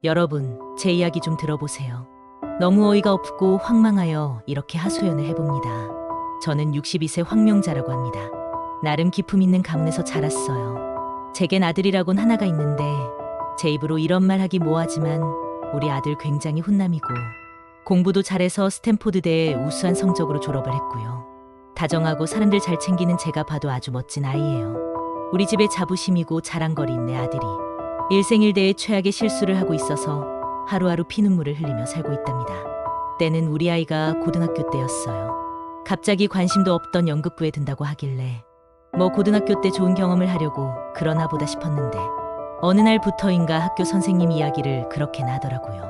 여러분, 제 이야기 좀 들어보세요. 너무 어이가 없고 황망하여 이렇게 하소연을 해봅니다. 저는 62세 황명자라고 합니다. 나름 기품 있는 가문에서 자랐어요. 제겐 아들이라곤 하나가 있는데 제 입으로 이런 말 하기 뭐하지만 우리 아들 굉장히 훈남이고 공부도 잘해서 스탠포드대에 우수한 성적으로 졸업을 했고요. 다정하고 사람들 잘 챙기는 제가 봐도 아주 멋진 아이예요. 우리 집에 자부심이고 자랑거리인 내 아들이 일생일대의 최악의 실수를 하고 있어서 하루하루 피눈물을 흘리며 살고 있답니다. 때는 우리 아이가 고등학교 때였어요. 갑자기 관심도 없던 연극부에 든다고 하길래 뭐 고등학교 때 좋은 경험을 하려고 그러나 보다 싶었는데 어느 날부터인가 학교 선생님 이야기를 그렇게나 하더라고요.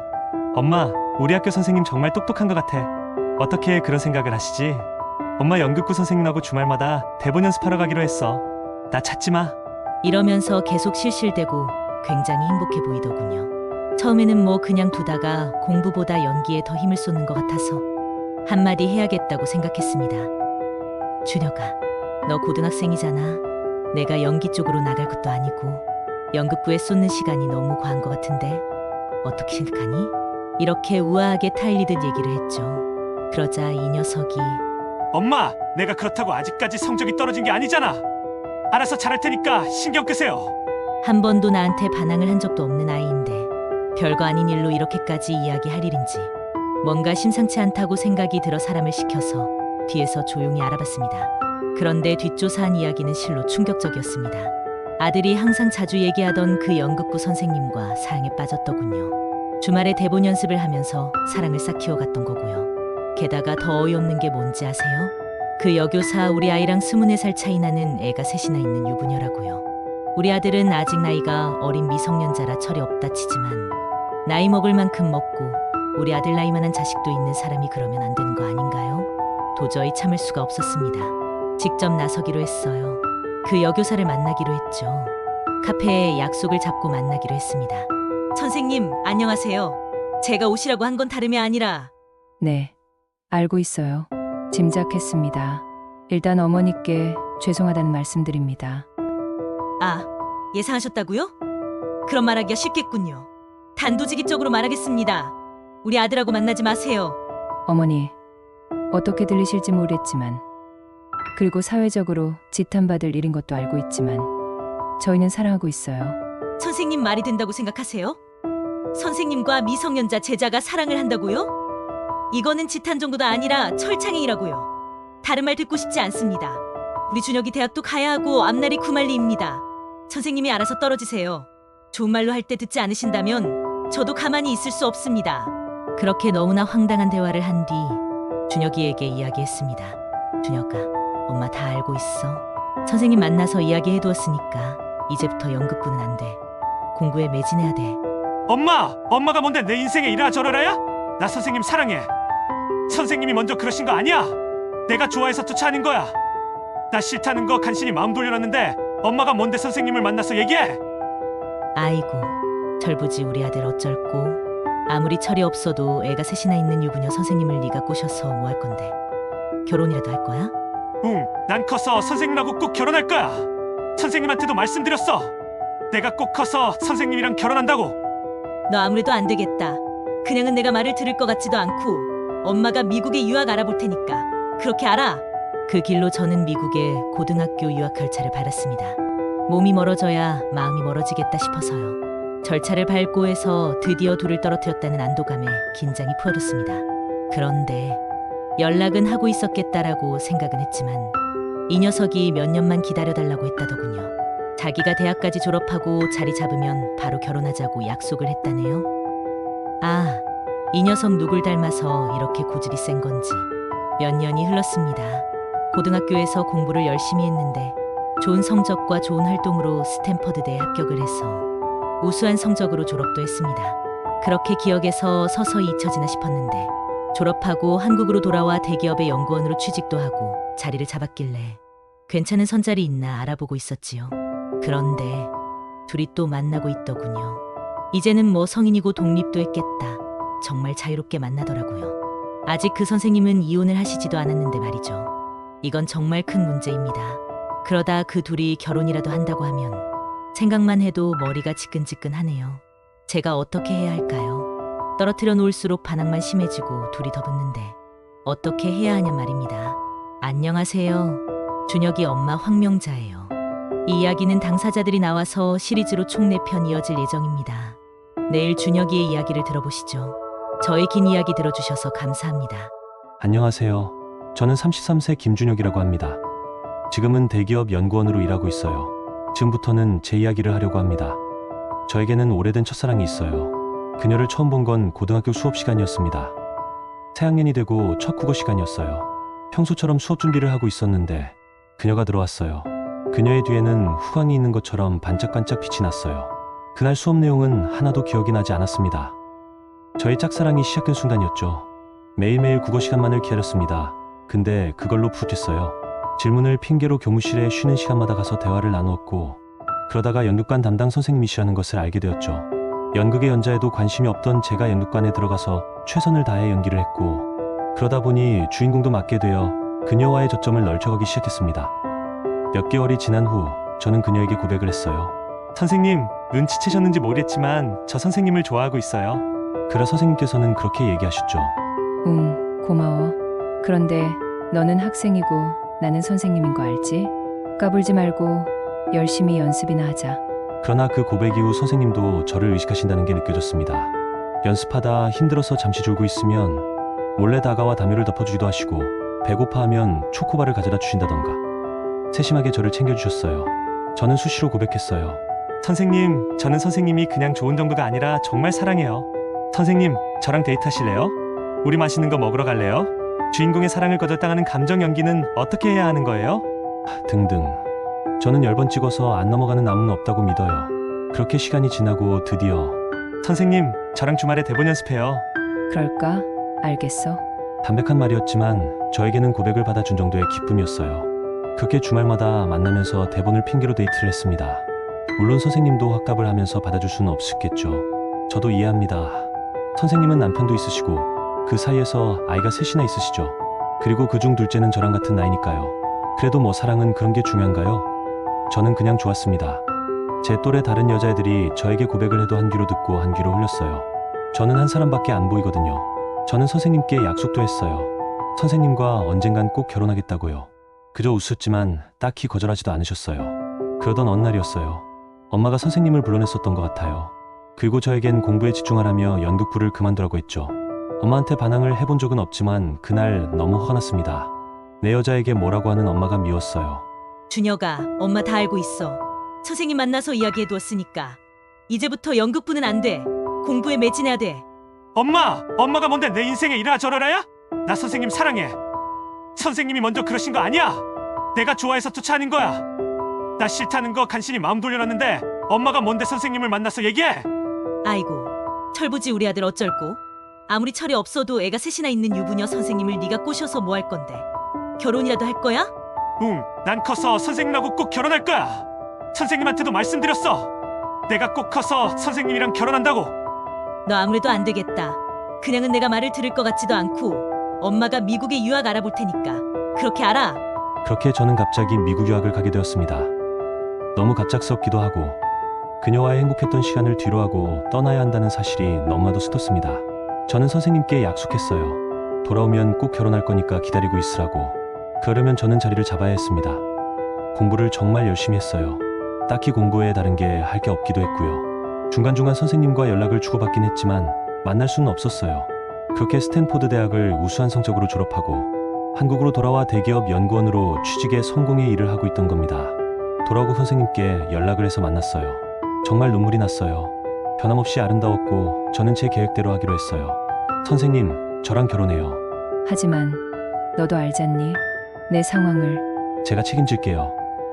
엄마, 우리 학교 선생님 정말 똑똑한 것 같아. 어떻게 그런 생각을 하시지? 엄마 연극부 선생님하고 주말마다 대본 연습하러 가기로 했어. 나 찾지 마. 이러면서 계속 실실대고 굉장히 행복해 보이더군요. 처음에는 뭐 그냥 두다가 공부보다 연기에 더 힘을 쏟는 것 같아서 한마디 해야겠다고 생각했습니다. 준혁아, 너 고등학생이잖아. 내가 연기 쪽으로 나갈 것도 아니고 연극부에 쏟는 시간이 너무 과한 것 같은데 어떻게 생각하니? 이렇게 우아하게 타일리듯 얘기를 했죠. 그러자 이 녀석이 엄마, 내가 그렇다고 아직까지 성적이 떨어진 게 아니잖아. 알아서 잘할 테니까 신경 끄세요. 한 번도 나한테 반항을 한 적도 없는 아이인데 별거 아닌 일로 이렇게까지 이야기할 일인지 뭔가 심상치 않다고 생각이 들어 사람을 시켜서 뒤에서 조용히 알아봤습니다. 그런데 뒷조사한 이야기는 실로 충격적이었습니다. 아들이 항상 자주 얘기하던 그 연극부 선생님과 사랑에 빠졌더군요. 주말에 대본 연습을 하면서 사랑을 싹 키워갔던 거고요. 게다가 더 어이없는 게 뭔지 아세요? 그 여교사 우리 아이랑 24살 차이 나는 애가 셋이나 있는 유부녀라고요. 우리 아들은 아직 나이가 어린 미성년자라 철이 없다 치지만 나이 먹을 만큼 먹고 우리 아들 나이만한 자식도 있는 사람이 그러면 안 되는 거 아닌가요? 도저히 참을 수가 없었습니다. 직접 나서기로 했어요. 그 여교사를 만나기로 했죠. 카페에 약속을 잡고 만나기로 했습니다. 선생님, 안녕하세요. 제가 오시라고 한 건 다름이 아니라 네, 알고 있어요. 짐작했습니다. 일단 어머니께 죄송하다는 말씀드립니다. 아, 예상하셨다고요? 그런 말하기가 쉽겠군요. 단도직입적으로 말하겠습니다. 우리 아들하고 만나지 마세요. 어머니, 어떻게 들리실지 모르겠지만 그리고 사회적으로 지탄받을 일인 것도 알고 있지만 저희는 사랑하고 있어요. 선생님 말이 된다고 생각하세요? 선생님과 미성년자 제자가 사랑을 한다고요? 이거는 지탄 정도도 아니라 철창행이라고요. 다른 말 듣고 싶지 않습니다. 우리 준혁이 대학도 가야 하고 앞날이 구만리입니다. 선생님이 알아서 떨어지세요. 좋은 말로 할 때 듣지 않으신다면 저도 가만히 있을 수 없습니다. 그렇게 너무나 황당한 대화를 한 뒤 준혁이에게 이야기했습니다. 준혁아, 엄마 다 알고 있어. 선생님 만나서 이야기해두었으니까 이제부터 연극부는 안 돼. 공부에 매진해야 돼. 엄마가 뭔데 내 인생에 이래라 저래라야? 나 선생님 사랑해. 선생님이 먼저 그러신 거 아니야. 내가 좋아해서 쫓아낸 거야. 나 싫다는 거 간신히 마음 돌려놨는데 엄마가 뭔데 선생님을 만나서 얘기해? 아이고, 철부지 우리 아들 어쩔꼬. 아무리 철이 없어도 애가 셋이나 있는 유부녀 선생님을 네가 꼬셔서 뭐 할 건데. 결혼이라도 할 거야? 응, 난 커서 선생님하고 꼭 결혼할 거야. 선생님한테도 말씀드렸어. 내가 꼭 커서 선생님이랑 결혼한다고. 너 아무래도 안 되겠다. 그냥은 내가 말을 들을 것 같지도 않고 엄마가 미국에 유학 알아볼 테니까 그렇게 알아. 그 길로 저는 미국에 고등학교 유학 결차를 받았습니다. 몸이 멀어져야 마음이 멀어지겠다 싶어서요. 절차를 밟고 해서 드디어 둘을 떨어뜨렸다는 안도감에 긴장이 풀어졌습니다. 그런데 연락은 하고 있었겠다라고 생각은 했지만 이 녀석이 몇 년만 기다려달라고 했다더군요. 자기가 대학까지 졸업하고 자리 잡으면 바로 결혼하자고 약속을 했다네요. 아, 이 녀석 누굴 닮아서 이렇게 고집이 센 건지. 몇 년이 흘렀습니다. 고등학교에서 공부를 열심히 했는데 좋은 성적과 좋은 활동으로 스탠퍼드대에 합격을 해서 우수한 성적으로 졸업도 했습니다. 그렇게 기억에서 서서히 잊혀지나 싶었는데 졸업하고 한국으로 돌아와 대기업의 연구원으로 취직도 하고 자리를 잡았길래 괜찮은 선자리 있나 알아보고 있었지요. 그런데 둘이 또 만나고 있더군요. 이제는 뭐 성인이고 독립도 했겠다. 정말 자유롭게 만나더라고요. 아직 그 선생님은 이혼을 하시지도 않았는데 말이죠. 이건 정말 큰 문제입니다. 그러다 그 둘이 결혼이라도 한다고 하면 생각만 해도 머리가 지끈지끈하네요. 제가 어떻게 해야 할까요? 떨어뜨려 놓을수록 반항만 심해지고 둘이 더 붙는데 어떻게 해야 하냐 말입니다. 안녕하세요. 준혁이 엄마 황명자예요. 이 이야기는 당사자들이 나와서 시리즈로 총 4편 이어질 예정입니다. 내일 준혁이의 이야기를 들어보시죠. 저의 긴 이야기 들어주셔서 감사합니다. 안녕하세요. 저는 33세 김준혁이라고 합니다. 지금은 대기업 연구원으로 일하고 있어요. 지금부터는 제 이야기를 하려고 합니다. 저에게는 오래된 첫사랑이 있어요. 그녀를 처음 본 건 고등학교 수업 시간이었습니다. 새학년이 되고 첫 국어 시간이었어요. 평소처럼 수업 준비를 하고 있었는데 그녀가 들어왔어요. 그녀의 뒤에는 후광이 있는 것처럼 반짝반짝 빛이 났어요. 그날 수업 내용은 하나도 기억이 나지 않았습니다. 저의 짝사랑이 시작된 순간이었죠. 매일매일 국어 시간만을 기다렸습니다. 근데 그걸로 푸tis어요. 질문을 핑계로 교무실에 쉬는 시간마다 가서 대화를 나누었고, 그러다가 연극관 담당 선생님이시라는 것을 알게 되었죠. 연극의 연자에도 관심이 없던 제가 연극관에 들어가서 최선을 다해 연기를 했고, 그러다 보니 주인공도 맡게 되어 그녀와의 저점을 넓혀가기 시작했습니다. 몇 개월이 지난 후 저는 그녀에게 고백을 했어요. 선생님, 눈치채셨는지 모르겠지만 저 선생님을 좋아하고 있어요. 그러 선생님께서는 그렇게 얘기하셨죠. 고마워. 그런데 너는 학생이고 나는 선생님인 거 알지? 까불지 말고 열심히 연습이나 하자. 그러나 그 고백 이후 선생님도 저를 의식하신다는 게 느껴졌습니다. 연습하다 힘들어서 잠시 졸고 있으면 몰래 다가와 담요를 덮어주기도 하시고, 배고파하면 초코바를 가져다 주신다던가 세심하게 저를 챙겨주셨어요. 저는 수시로 고백했어요. 선생님, 저는 선생님이 그냥 좋은 정도가 아니라 정말 사랑해요. 선생님, 저랑 데이트하실래요? 우리 맛있는 거 먹으러 갈래요? 주인공의 사랑을 거절당하는 감정 연기는 어떻게 해야 하는 거예요? 등등. 저는 10번 찍어서 안 넘어가는 나무는 없다고 믿어요. 그렇게 시간이 지나고 드디어 선생님, 저랑 주말에 대본 연습해요. 그럴까? 알겠어. 담백한 말이었지만 저에게는 고백을 받아준 정도의 기쁨이었어요. 그렇게 주말마다 만나면서 대본을 핑계로 데이트를 했습니다. 물론 선생님도 확답을 하면서 받아줄 수는 없었겠죠. 저도 이해합니다. 선생님은 남편도 있으시고 그 사이에서 아이가 셋이나 있으시죠. 그리고 그중 둘째는 저랑 같은 나이니까요. 그래도 뭐 사랑은 그런 게 중요한가요? 저는 그냥 좋았습니다. 제 또래 다른 여자애들이 저에게 고백을 해도 한 귀로 듣고 한 귀로 흘렸어요. 저는 한 사람밖에 안 보이거든요. 저는 선생님께 약속도 했어요. 선생님과 언젠간 꼭 결혼하겠다고요. 그저 웃었지만 딱히 거절하지도 않으셨어요. 그러던 어느 날이었어요. 엄마가 선생님을 불러냈었던 것 같아요. 그리고 저에겐 공부에 집중하라며 연극부를 그만두라고 했죠. 엄마한테 반항을 해본 적은 없지만 그날 너무 화가 났습니다. 내 여자에게 뭐라고 하는 엄마가 미웠어요. 준혁아, 엄마 다 알고 있어. 선생님 만나서 이야기해 두었으니까 이제부터 연극부는 안 돼. 공부에 매진해야 돼. 엄마가 뭔데 내 인생에 이라 저러라야? 나 선생님 사랑해. 선생님이 먼저 그러신 거 아니야. 내가 좋아해서 쫓아낸 거야. 나 싫다는 거 간신히 마음 돌려놨는데 엄마가 뭔데 선생님을 만나서 얘기해? 아이고, 철부지 우리 아들 어쩔고? 아무리 철이 없어도 애가 셋이나 있는 유부녀 선생님을 네가 꼬셔서 뭐 할 건데? 결혼이라도 할 거야? 난 커서 선생님하고 꼭 결혼할 거야. 선생님한테도 말씀드렸어. 내가 꼭 커서 선생님이랑 결혼한다고. 너 아무래도 안 되겠다. 그냥은 내가 말을 들을 것 같지도 않고 엄마가 미국에 유학 알아볼 테니까 그렇게 알아. 그렇게 저는 갑자기 미국 유학을 가게 되었습니다. 너무 갑작스럽기도 하고 그녀와의 행복했던 시간을 뒤로하고 떠나야 한다는 사실이 너무나도 스쳤습니다. 저는 선생님께 약속했어요. 돌아오면 꼭 결혼할 거니까 기다리고 있으라고. 그러려면 저는 자리를 잡아야 했습니다. 공부를 정말 열심히 했어요. 딱히 공부에 다른 게 할 게 없기도 했고요. 중간중간 선생님과 연락을 주고받긴 했지만 만날 수는 없었어요. 그렇게 스탠포드 대학을 우수한 성적으로 졸업하고 한국으로 돌아와 대기업 연구원으로 취직에 성공의 일을 하고 있던 겁니다. 돌아오고 선생님께 연락을 해서 만났어요. 정말 눈물이 났어요. 변함없이 아름다웠고 저는 제 계획대로 하기로 했어요. 선생님, 저랑 결혼해요. 하지만 너도 알잖니? 내 상황을. 제가 책임질게요.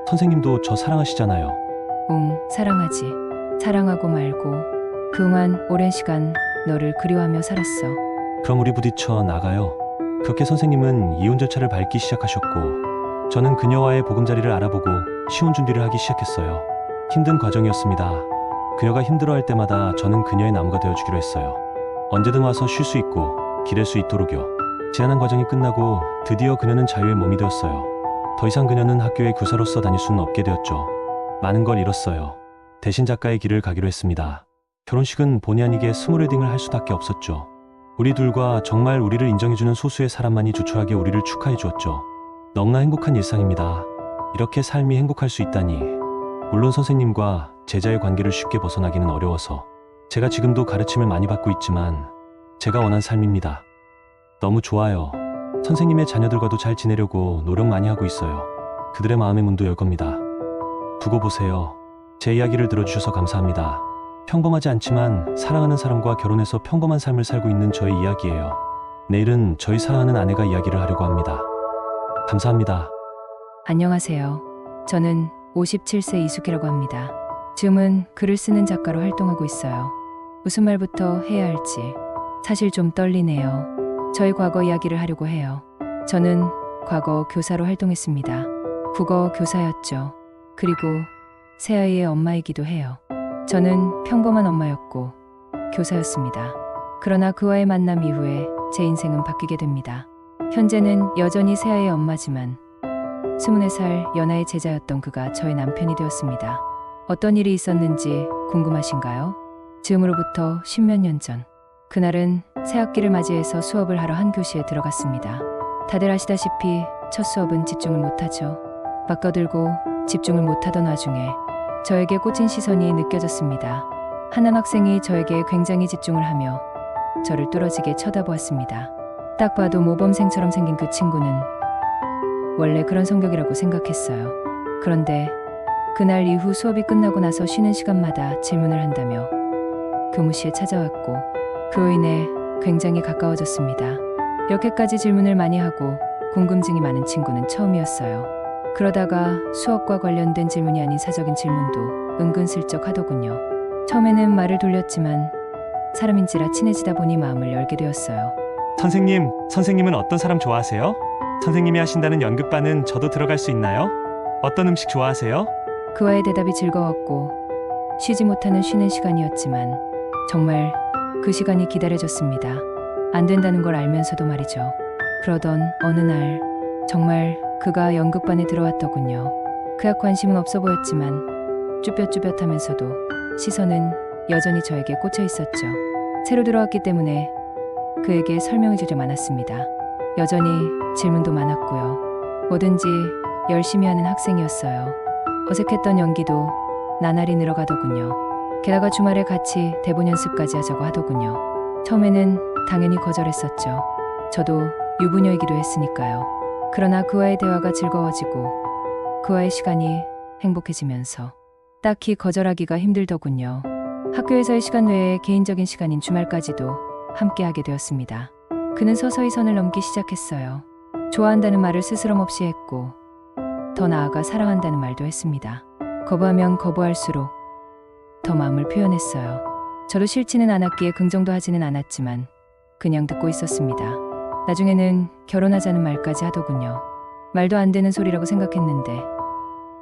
선생님도 저 사랑하시잖아요. 사랑하지. 사랑하고 말고 그동안 오랜 시간 너를 그리워하며 살았어. 그럼 우리 부딪혀 나가요. 그렇게 선생님은 이혼 절차를 밟기 시작하셨고 저는 그녀와의 보금자리를 알아보고 시혼 준비를 하기 시작했어요. 힘든 과정이었습니다. 그녀가 힘들어할 때마다 저는 그녀의 나무가 되어주기로 했어요. 언제든 와서 쉴 수 있고 기댈 수 있도록요. 지난한 과정이 끝나고 드디어 그녀는 자유의 몸이 되었어요. 더 이상 그녀는 학교에 교사로서 다닐 수는 없게 되었죠. 많은 걸 잃었어요. 대신 작가의 길을 가기로 했습니다. 결혼식은 본의 아니게 스몰웨딩을 할 수밖에 없었죠. 우리 둘과 정말 우리를 인정해주는 소수의 사람만이 조촐하게 우리를 축하해 주었죠. 너무나 행복한 일상입니다. 이렇게 삶이 행복할 수 있다니. 물론 선생님과 제자의 관계를 쉽게 벗어나기는 어려워서 제가 지금도 가르침을 많이 받고 있지만 제가 원한 삶입니다. 너무 좋아요. 선생님의 자녀들과도 잘 지내려고 노력 많이 하고 있어요. 그들의 마음의 문도 열 겁니다. 두고 보세요. 제 이야기를 들어주셔서 감사합니다. 평범하지 않지만 사랑하는 사람과 결혼해서 평범한 삶을 살고 있는 저의 이야기예요. 내일은 저희 사랑하는 아내가 이야기를 하려고 합니다. 감사합니다. 안녕하세요. 저는 57세 이숙이라고 합니다. 지금은 글을 쓰는 작가로 활동하고 있어요. 무슨 말부터 해야 할지 사실 좀 떨리네요. 저희 과거 이야기를 하려고 해요. 저는 과거 교사로 활동했습니다. 국어 교사였죠. 그리고 새아이의 엄마이기도 해요. 저는 평범한 엄마였고 교사였습니다. 그러나 그와의 만남 이후에 제 인생은 바뀌게 됩니다. 현재는 여전히 새아이의 엄마지만 24살 연하의 제자였던 그가 저의 남편이 되었습니다. 어떤 일이 있었는지 궁금하신가요? 지금으로부터 10몇 년 전, 그날은 새학기를 맞이해서 수업을 하러 한 교시에 들어갔습니다. 다들 아시다시피 첫 수업은 집중을 못하죠. 막 떠들고 집중을 못하던 와중에 저에게 꽂힌 시선이 느껴졌습니다. 한 학생이 저에게 굉장히 집중을 하며 저를 뚫어지게 쳐다보았습니다. 딱 봐도 모범생처럼 생긴 그 친구는 원래 그런 성격이라고 생각했어요. 그런데 그날 이후 수업이 끝나고 나서 쉬는 시간마다 질문을 한다며 교무실에 찾아왔고 그로 인해 굉장히 가까워졌습니다. 이렇게까지 질문을 많이 하고 궁금증이 많은 친구는 처음이었어요. 그러다가 수업과 관련된 질문이 아닌 사적인 질문도 은근슬쩍 하더군요. 처음에는 말을 돌렸지만 사람인지라 친해지다 보니 마음을 열게 되었어요. 선생님은 어떤 사람 좋아하세요? 선생님이 하신다는 연극반은 저도 들어갈 수 있나요? 어떤 음식 좋아하세요? 그와의 대답이 즐거웠고 쉬지 못하는 쉬는 시간이었지만 정말 그 시간이 기다려졌습니다. 안 된다는 걸 알면서도 말이죠. 그러던 어느 날 정말 그가 연극반에 들어왔더군요. 그야 관심은 없어 보였지만 쭈뼛쭈뼛하면서도 시선은 여전히 저에게 꽂혀 있었죠. 새로 들어왔기 때문에 그에게 설명해 주려 많았습니다. 여전히 질문도 많았고요. 뭐든지 열심히 하는 학생이었어요. 어색했던 연기도 나날이 늘어가더군요. 게다가 주말에 같이 대본 연습까지 하자고 하더군요. 처음에는 당연히 거절했었죠. 저도 유부녀이기도 했으니까요. 그러나 그와의 대화가 즐거워지고 그와의 시간이 행복해지면서 딱히 거절하기가 힘들더군요. 학교에서의 시간 외에 개인적인 시간인 주말까지도 함께하게 되었습니다. 그는 서서히 선을 넘기 시작했어요. 좋아한다는 말을 스스럼 없이 했고 더 나아가 사랑한다는 말도 했습니다. 거부하면 거부할수록 더 마음을 표현했어요. 저도 싫지는 않았기에 긍정도 하지는 않았지만 그냥 듣고 있었습니다. 나중에는 결혼하자는 말까지 하더군요. 말도 안 되는 소리라고 생각했는데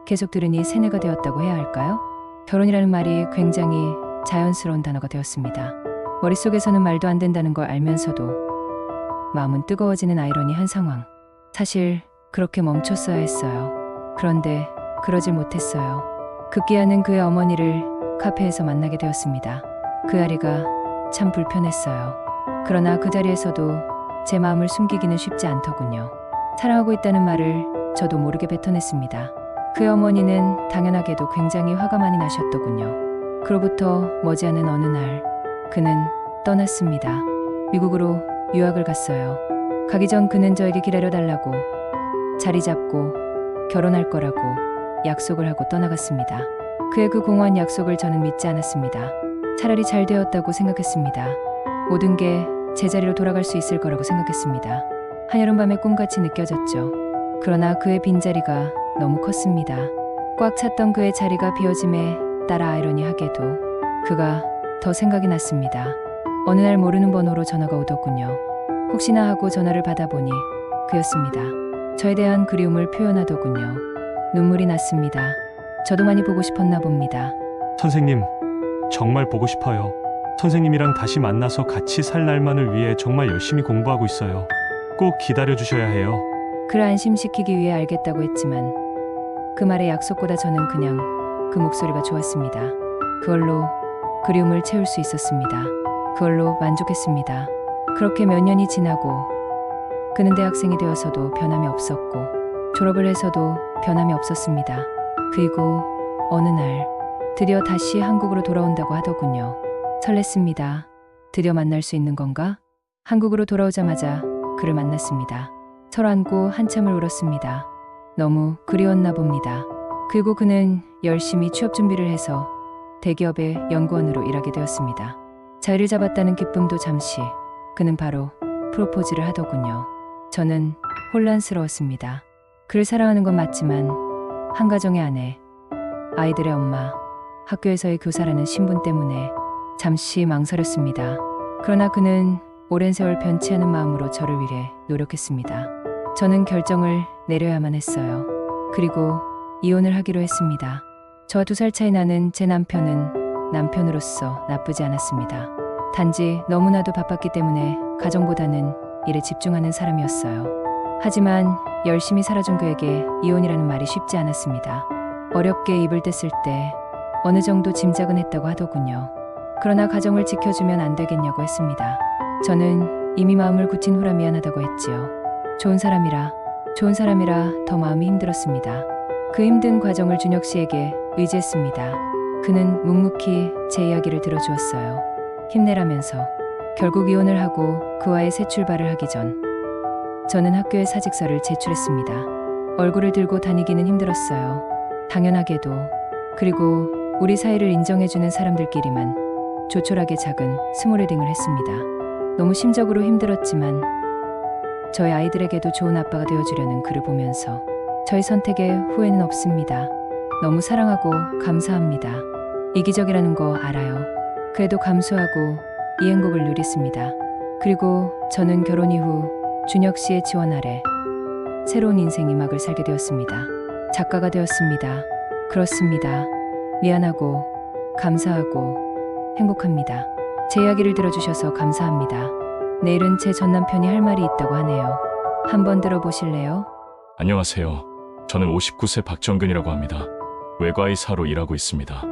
계속 들으니 세뇌가 되었다고 해야 할까요? 결혼이라는 말이 굉장히 자연스러운 단어가 되었습니다. 머릿속에서는 말도 안 된다는 걸 알면서도 마음은 뜨거워지는 아이러니한 상황. 사실 그렇게 멈췄어야 했어요. 그런데 그러질 못했어요. 급기야는 그의 어머니를 카페에서 만나게 되었습니다. 그 자리가 참 불편했어요. 그러나 그 자리에서도 제 마음을 숨기기는 쉽지 않더군요. 사랑하고 있다는 말을 저도 모르게 뱉어냈습니다. 그의 어머니는 당연하게도 굉장히 화가 많이 나셨더군요. 그로부터 머지않은 어느 날 그는 떠났습니다. 미국으로 유학을 갔어요. 가기 전 그는 저에게 기다려달라고 자리 잡고 결혼할 거라고 약속을 하고 떠나갔습니다. 그의 그 공허한 약속을 저는 믿지 않았습니다. 차라리 잘 되었다고 생각했습니다. 모든 게 제자리로 돌아갈 수 있을 거라고 생각했습니다. 한여름밤의 꿈같이 느껴졌죠. 그러나 그의 빈자리가 너무 컸습니다. 꽉 찼던 그의 자리가 비어짐에 따라 아이러니하게도 그가 더 생각이 났습니다. 어느 날 모르는 번호로 전화가 오더군요. 혹시나 하고 전화를 받아보니 그였습니다. 저에 대한 그리움을 표현하더군요. 눈물이 났습니다. 저도 많이 보고 싶었나 봅니다. 선생님, 정말 보고 싶어요. 선생님이랑 다시 만나서 같이 살 날만을 위해 정말 열심히 공부하고 있어요. 꼭 기다려주셔야 해요. 그를 안심시키기 위해 알겠다고 했지만 그 말의 약속보다 저는 그냥 그 목소리가 좋았습니다. 그걸로 그리움을 채울 수 있었습니다. 그걸로 만족했습니다. 그렇게 몇 년이 지나고 그는 대학생이 되어서도 변함이 없었고 졸업을 해서도 변함이 없었습니다. 그리고 어느 날 드디어 다시 한국으로 돌아온다고 하더군요. 설렜습니다. 드디어 만날 수 있는 건가? 한국으로 돌아오자마자 그를 만났습니다. 서로 안고 한참을 울었습니다. 너무 그리웠나 봅니다. 그리고 그는 열심히 취업 준비를 해서 대기업의 연구원으로 일하게 되었습니다. 자리를 잡았다는 기쁨도 잠시, 그는 바로 프로포즈를 하더군요. 저는 혼란스러웠습니다. 그를 사랑하는 건 맞지만 한 가정의 아내, 아이들의 엄마, 학교에서의 교사라는 신분 때문에 잠시 망설였습니다. 그러나 그는 오랜 세월 변치 않은 마음으로 저를 위해 노력했습니다. 저는 결정을 내려야만 했어요. 그리고 이혼을 하기로 했습니다. 저와 2살 차이 나는 제 남편은 남편으로서 나쁘지 않았습니다. 단지 너무나도 바빴기 때문에 가정보다는 일에 집중하는 사람이었어요. 하지만 열심히 살아준 그에게 이혼이라는 말이 쉽지 않았습니다. 어렵게 입을 댔을 때 어느 정도 짐작은 했다고 하더군요. 그러나 가정을 지켜주면 안 되겠냐고 했습니다. 저는 이미 마음을 굳힌 후라 미안하다고 했지요. 좋은 사람이라 더 마음이 힘들었습니다. 그 힘든 과정을 준혁 씨에게 의지했습니다. 그는 묵묵히 제 이야기를 들어주었어요. 힘내라면서. 결국 이혼을 하고 그와의 새 출발을 하기 전 저는 학교에 사직서를 제출했습니다. 얼굴을 들고 다니기는 힘들었어요. 당연하게도. 그리고 우리 사이를 인정해주는 사람들끼리만 조촐하게 작은 스몰웨딩을 했습니다. 너무 심적으로 힘들었지만 저희 아이들에게도 좋은 아빠가 되어주려는 그를 보면서 저희 선택에 후회는 없습니다. 너무 사랑하고 감사합니다. 이기적이라는 거 알아요. 그래도 감수하고 이 행복을 누렸습니다. 그리고 저는 결혼 이후 준혁 씨의 지원 아래 새로운 인생 이막을 살게 되었습니다. 작가가 되었습니다. 그렇습니다. 미안하고 감사하고 행복합니다. 제 이야기를 들어주셔서 감사합니다. 내일은 제 전 남편이 할 말이 있다고 하네요. 한번 들어보실래요? 안녕하세요. 저는 59세 박정근이라고 합니다. 외과의사로 일하고 있습니다.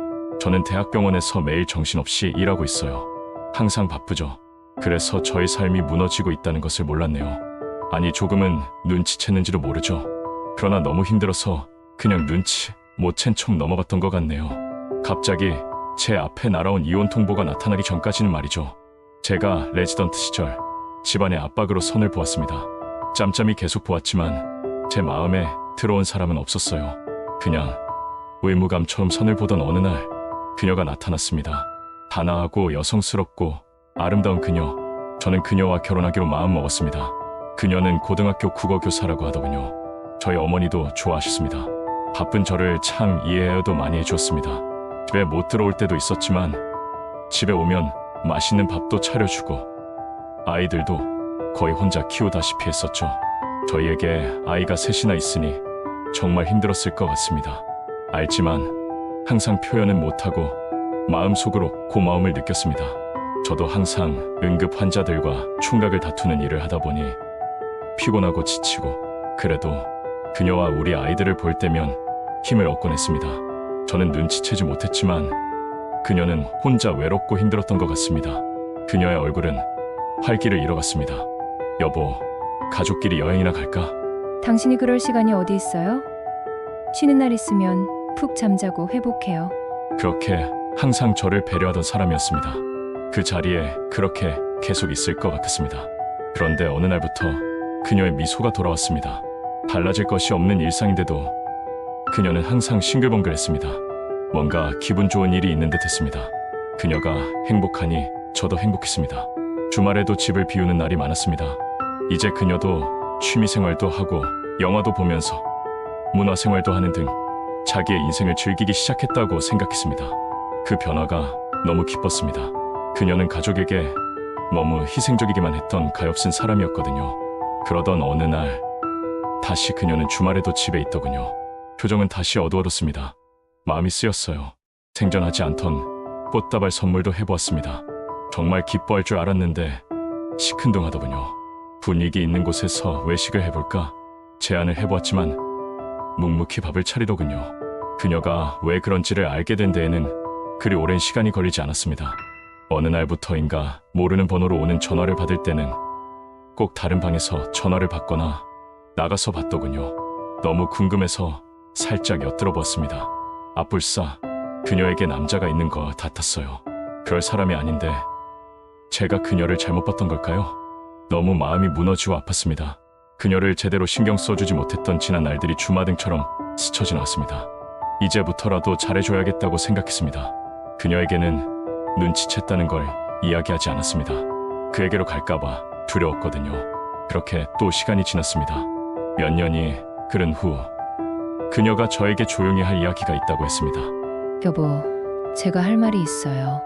저는 대학병원에서 매일 정신없이 일하고 있어요. 항상 바쁘죠. 그래서 저의 삶이 무너지고 있다는 것을 몰랐네요. 아니, 조금은 눈치챘는지도 모르죠. 그러나 너무 힘들어서 그냥 눈치 못 챈 척 넘어갔던 것 같네요. 갑자기 제 앞에 날아온 이혼 통보가 나타나기 전까지는 말이죠. 제가 레지던트 시절 집안의 압박으로 선을 보았습니다. 짬짬이 계속 보았지만 제 마음에 들어온 사람은 없었어요. 그냥 의무감처럼 선을 보던 어느 날 그녀가 나타났습니다. 단아하고 여성스럽고 아름다운 그녀. 저는 그녀와 결혼하기로 마음먹었습니다. 그녀는 고등학교 국어교사라고 하더군요. 저희 어머니도 좋아하셨습니다. 바쁜 저를 참 이해해도 많이 해주었습니다. 집에 못 들어올 때도 있었지만 집에 오면 맛있는 밥도 차려주고 아이들도 거의 혼자 키우다시피 했었죠. 저희에게 아이가 셋이나 있으니 정말 힘들었을 것 같습니다. 알지만 항상 표현은 못하고 마음속으로 고마움을 느꼈습니다. 저도 항상 응급 환자들과 총각을 다투는 일을 하다 보니 피곤하고 지치고 그래도 그녀와 우리 아이들을 볼 때면 힘을 얻곤 했습니다. 저는 눈치채지 못했지만 그녀는 혼자 외롭고 힘들었던 것 같습니다. 그녀의 얼굴은 활기를 잃어갔습니다. 여보, 가족끼리 여행이나 갈까? 당신이 그럴 시간이 어디 있어요? 쉬는 날 있으면 푹 잠자고 회복해요. 그렇게 항상 저를 배려하던 사람이었습니다. 그 자리에 그렇게 계속 있을 것 같았습니다. 그런데 어느 날부터 그녀의 미소가 돌아왔습니다. 달라질 것이 없는 일상인데도 그녀는 항상 싱글벙글했습니다. 뭔가 기분 좋은 일이 있는 듯 했습니다. 그녀가 행복하니 저도 행복했습니다. 주말에도 집을 비우는 날이 많았습니다. 이제 그녀도 취미생활도 하고 영화도 보면서 문화생활도 하는 등 자기의 인생을 즐기기 시작했다고 생각했습니다. 그 변화가 너무 기뻤습니다. 그녀는 가족에게 너무 희생적이기만 했던 가엾은 사람이었거든요. 그러던 어느 날 다시 그녀는 주말에도 집에 있더군요. 표정은 다시 어두워졌습니다. 마음이 쓰였어요. 생전하지 않던 꽃다발 선물도 해보았습니다. 정말 기뻐할 줄 알았는데 시큰둥하더군요. 분위기 있는 곳에서 외식을 해볼까 제안을 해보았지만 묵묵히 밥을 차리더군요. 그녀가 왜 그런지를 알게 된 데에는 그리 오랜 시간이 걸리지 않았습니다. 어느 날부터인가 모르는 번호로 오는 전화를 받을 때는 꼭 다른 방에서 전화를 받거나 나가서 받더군요. 너무 궁금해서 살짝 엿들어 보았습니다. 아뿔싸 그녀에게 남자가 있는 것 같았어요. 그럴 사람이 아닌데 제가 그녀를 잘못 봤던 걸까요? 너무 마음이 무너지고 아팠습니다. 그녀를 제대로 신경 써주지 못했던 지난 날들이 주마등처럼 스쳐 지나왔습니다. 이제부터라도 잘해줘야겠다고 생각했습니다. 그녀에게는 눈치챘다는 걸 이야기하지 않았습니다. 그에게로 갈까봐 두려웠거든요. 그렇게 또 시간이 지났습니다. 몇 년이 흐른 후 그녀가 저에게 조용히 할 이야기가 있다고 했습니다. 여보, 제가 할 말이 있어요.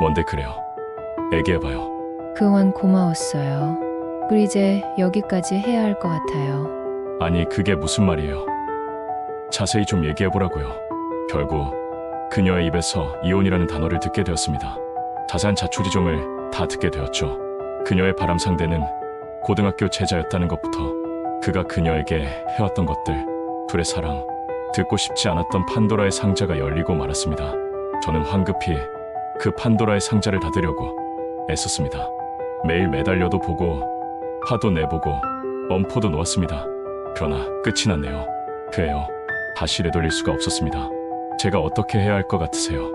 뭔데 그래요? 얘기해봐요. 그동안 고마웠어요. 우리 이제 여기까지 해야 할 것 같아요. 아니 그게 무슨 말이에요? 자세히 좀 얘기해보라고요. 결국 그녀의 입에서 이혼이라는 단어를 듣게 되었습니다. 자세한 자초지종을 다 듣게 되었죠. 그녀의 바람 상대는 고등학교 제자였다는 것부터 그가 그녀에게 해왔던 것들, 둘의 사랑, 듣고 싶지 않았던 판도라의 상자가 열리고 말았습니다. 저는 황급히 그 판도라의 상자를 닫으려고 애썼습니다. 매일 매달려도 보고 화도 내보고 엄포도 놓았습니다. 그러나 끝이 났네요. 그애요. 다시 되돌릴 수가 없었습니다. 제가 어떻게 해야 할 것 같으세요?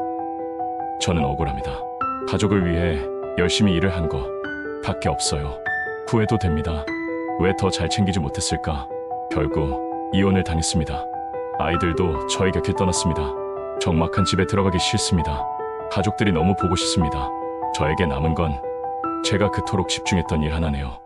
저는 억울합니다. 가족을 위해 열심히 일을 한 거 밖에 없어요. 후회도 됩니다. 왜 더 잘 챙기지 못했을까? 결국 이혼을 당했습니다. 아이들도 저희 곁을 떠났습니다. 적막한 집에 들어가기 싫습니다. 가족들이 너무 보고 싶습니다. 저에게 남은 건 제가 그토록 집중했던 일 하나네요.